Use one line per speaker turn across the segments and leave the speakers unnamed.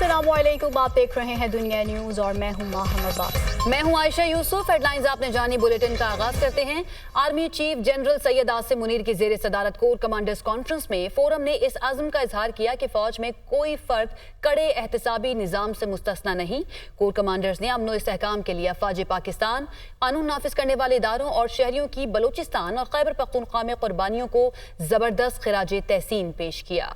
अस्सलाम वालेकुम, आप देख रहे हैं दुनिया न्यूज़ और मैं हूं मैं हूं आयशा यूसुफ। हेडलाइंस आपने जानी, बुलेटिन का आगाज करते हैं। Army chief general Syed Asim Munir की जेर सदारत कोर कमांडर्स कॉन्फ्रेंस में फोरम ने इस अज़्म का इजहार किया कि फौज में कोई फर्द कड़े एहतसाबी निज़ाम से मुस्तस्ना नहीं। कोर कमांडर्स ने अमन व इस्तेहकाम के लिए अफवाज पाकिस्तान, कानून नाफिज करने वाले इदारों और शहरियों की बलूचिस्तान और खैबर पख्तूनख्वा में कुर्बानियों को जबरदस्त खिराज तहसीन पेश किया।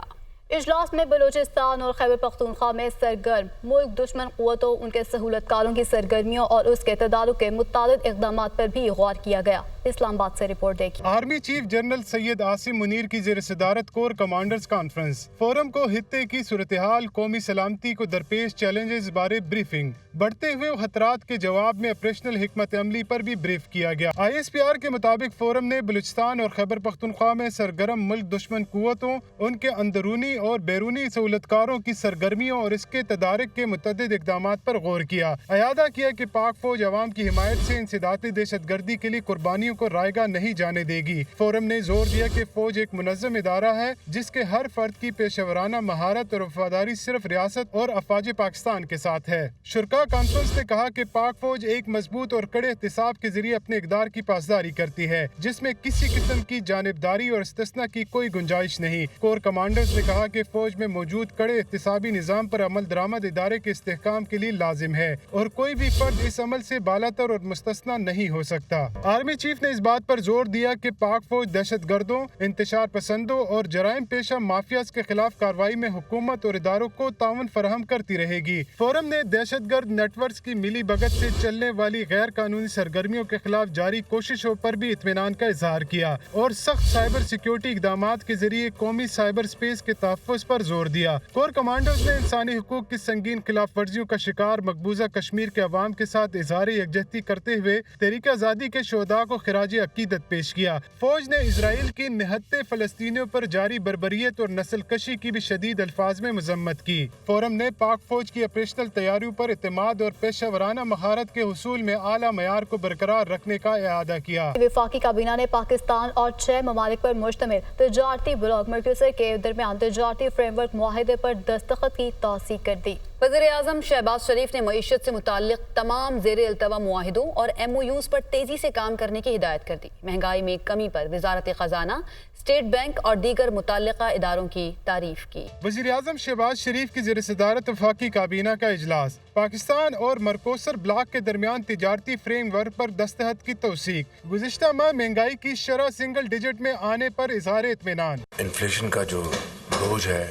इजलास में बलूचिस्तान और खैबर पख्तूनख्वा में सरगर्म मुल्क दुश्मन क़ुव्वतों, उनके सहूलतकारों की सरगर्मियों और उसके तदारुक के मुताबिक इक़दाम पर भी गौर किया गया। इस्लामाबाद से रिपोर्ट देखिए।
Army chief general Syed Asim Munir की जेर सदारत कोर कमांडर्स कॉन्फ्रेंस फोरम को हित्ते की सूरत हाल, कौमी सलामती को दरपेश चैलेंजेस बारे ब्रीफिंग, बढ़ते हुए खतरात के जवाब में ऑपरेशनल हिकमत अमली पर भी ब्रीफ किया गया। ISPR के मुताबिक फोरम ने बलूचिस्तान और खैबर पख्तूनख्वा में सरगर्म मुल्क दुश्मन कुव्वतों, उनके अंदरूनी और बैरूनी सहूलतकारों की सरगर्मियों और इसके तदारक के मुतअद्दिद इक़दाम पर गौर किया। अयादा किया कि पाक फौज अवाम की हिमायत से इंसदादी दहशत गर्दी के लिए कुर्बानियों को रायगा नहीं जाने देगी। फोरम ने जोर दिया कि फौज एक मुनज़्ज़म इदारा है जिसके हर फर्द की पेशेवराना महारत और वफादारी सिर्फ रियासत और अफवाज पाकिस्तान के साथ है। शुरका कॉन्फ्रेंस ने कहा कि पाक फौज एक मजबूत और कड़े एहतिसाब के जरिए अपने इक़दार की पासदारी करती है, जिसमें किसी किस्म की जानिबदारी और इस्तिस्ना की कोई गुंजाइश नहीं। कोर कमांडर्स ने कहा कि फौज में मौजूद कड़े एहतिसाबी निज़ाम पर अमल दरामद इदारे के इस्तेहकाम के लिए लाजिम है और कोई भी फर्द इस अमल से बालातर और मुस्तस्ना नहीं हो सकता। आर्मी चीफ ने इस बात पर जोर दिया कि पाक फौज दहशत गर्दों, इंतशार पसंदों और जराइम पेशा माफियाज के खिलाफ कार्रवाई में हुकूमत और इदारों को ताउन फराहम करती रहेगी। फोरम ने दहशत गर्द नेटवर्क की मिली भगत से चलने वाली गैर कानूनी सरगर्मियों के खिलाफ जारी कोशिशों पर भी इत्मीनान का इजहार किया और सख्त साइबर सिक्योरिटी इक़दाम के जरिए कौमी साइबर स्पेस के तहफ़्फ़ुज़ पर जोर दिया। कोर कमांडर्स ने इंसानी हुकूक की संगीन खिलाफ वर्जियों का शिकार मकबूजा कश्मीर के अवाम के साथ इजहार यकजहती करते हुए तहरीक आज़ादी के शोहदा को खिराज अकीदत पेश किया। फौज ने इजराइल की निहत्ते फलस्तीनियों पर जारी बर्बरियत और नस्ल कशी की भी शदीद अल्फाज में मजम्मत की। फोरम ने पाक फौज की ऑपरेशनल तैयारियों पर इत्मीनान और पेशेवराना महारत के हुसूल में आला मयार को बरकरार रखने का इरादा किया।
वफाकी काबीना ने पाकिस्तान और 6 ममालिक पर मुश्तमिल तजारती ब्लॉक मर्कज़ के दरमियान तजारती फ्रेमवर्क मुआहिदे पर दस्तखत की तौसीक कर दी। वज़ीर-ए-आज़म शहबाज शरीफ ने मईशत से मुताल्लिक़ तमाम ज़ेर-ए-इल्तवा मुआहिदों और MOUs पर तेजी से काम करने की हिदायत कर दी। महंगाई में कमी पर वज़ारत ख़जाना, स्टेट बैंक और दीगर मुतल्लिक़ा इदारों की तारीफ की।
वज़ीर-ए-आज़म शहबाज शरीफ की जेर सदारत वफाकी काबीना का इजलास, पाकिस्तान और मरकोसर ब्लॉक के दरमियान तिजारती फ्रेमवर्क पर दस्तखत की तौसीक। गुज़िश्ता माह महंगाई की शरह सिंगल डिजिट में आने पर इज़हार इत्मीनान।
इन्फ्लेशन का जो बोझ है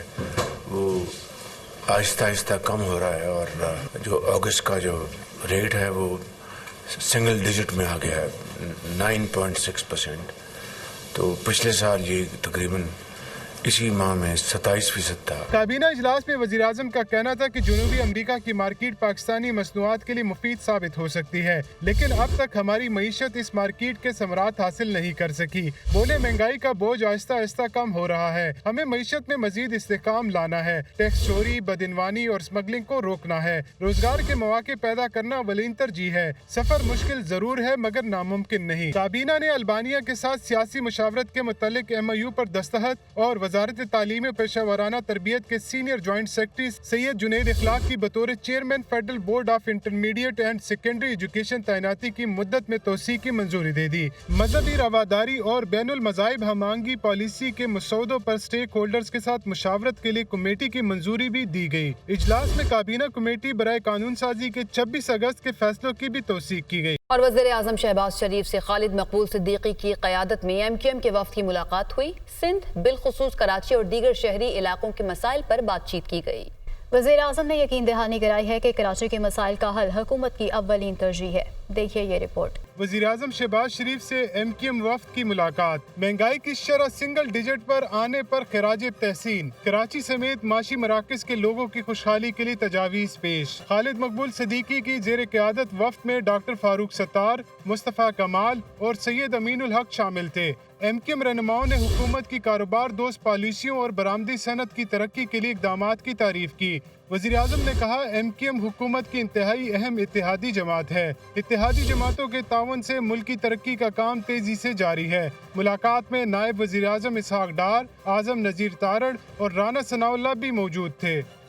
वो आहिस्ता आहिस्ता कम हो रहा है और जो अगस्त का जो रेट है वो सिंगल डिजिट में आ गया है, 9.6%। तो पिछले साल ये तकरीबन इसी माह में 27% था।
काबीना इजलास में वज़ीर आज़म का कहना था कि जनूबी अमरीका की मार्केट पाकिस्तानी मसनूआत के लिए मुफीद साबित हो सकती है, लेकिन अब तक हमारी मईशत इस मार्केट के समरात हासिल नहीं कर सकी। बोले महंगाई का बोझ आहिस्ता आहिस्ता कम हो रहा है, हमें मईशत में मजीद इस्तेहकाम लाना है, टैक्स चोरी, बदइनवानी और स्मगलिंग को रोकना है, रोजगार के मौके पैदा करना अवलीन तरजीह है। सफर मुश्किल जरूर है मगर नामुमकिन नहीं। काबीना ने अल्बानिया के साथ सियासी मुशावरत के मुतालिक MOU पर दस्तखत और वजारत तालीम और पेशा वराना तरबियत के senior joint secretary Syed Junaid Ikhlaq की बतौर chairman federal board of intermediate and secondary education तैनाती की मुद्दत में तोसी की मंजूरी दे दी। मजहबी रवादारी और बैनुल मज़ाहिब हमआहंगी पॉलिसी के मसौदों पर स्टेक होल्डर्स के साथ मुशावरत के लिए कमेटी की मंजूरी भी दी गई। इजलास में काबीना कमेटी बराए कानून साजी के 26 अगस्त के फैसलों की भी तौसीक की गई।
और वज़ीर-ए-आज़म शहबाज शरीफ से खालिद मकबूल सिद्दीकी की क़यादत में MQM के वफ़द की मुलाकात हुई। सिंध, बिलखुसूस कराची और दीगर शहरी इलाकों के मसाइल पर बातचीत की गई। वज़ीर-ए-आज़म ने यकीन दहानी कराई है कि कराची के मसाइल का हल हुकूमत की अव्वलीन तरजीह है। देखिए ये रिपोर्ट।
वज़ीर-ए-आज़म शहबाज शरीफ से MQM वफ़द की मुलाकात, महंगाई की शरह सिंगल डिजिट पर आने पर खिराज तहसीन, कराची समेत माशी मराकज़ के लोगों की खुशहाली के लिए तजावीज़ पेश। खालिद मकबूल सिद्दीकी की जेर क़यादत वफ़द में डॉक्टर फारूक सत्तार, मुस्तफ़ा कमाल और सैयद अमीनुल हक शामिल थे। MQM रहनुमाओं ने हुकूमत की कारोबार दोस्त पॉलिसियों और बरामदी सनत की तरक्की के लिए इक़दामात की तारीफ की। वज़ीर-ए-आज़म ने कहा MQM हुकूमत की इंतहाई अहम इत्तेहादी जमात है। इत्तेहादी जमातों के ताउन से मुल्क की तरक्की का काम तेजी से जारी है। मुलाकात में नायब वज़ीर-ए-आज़म इसहाक डार, आज़म नज़ीर तारड़ और राना सनाउल्लाह भी मौजूद थे।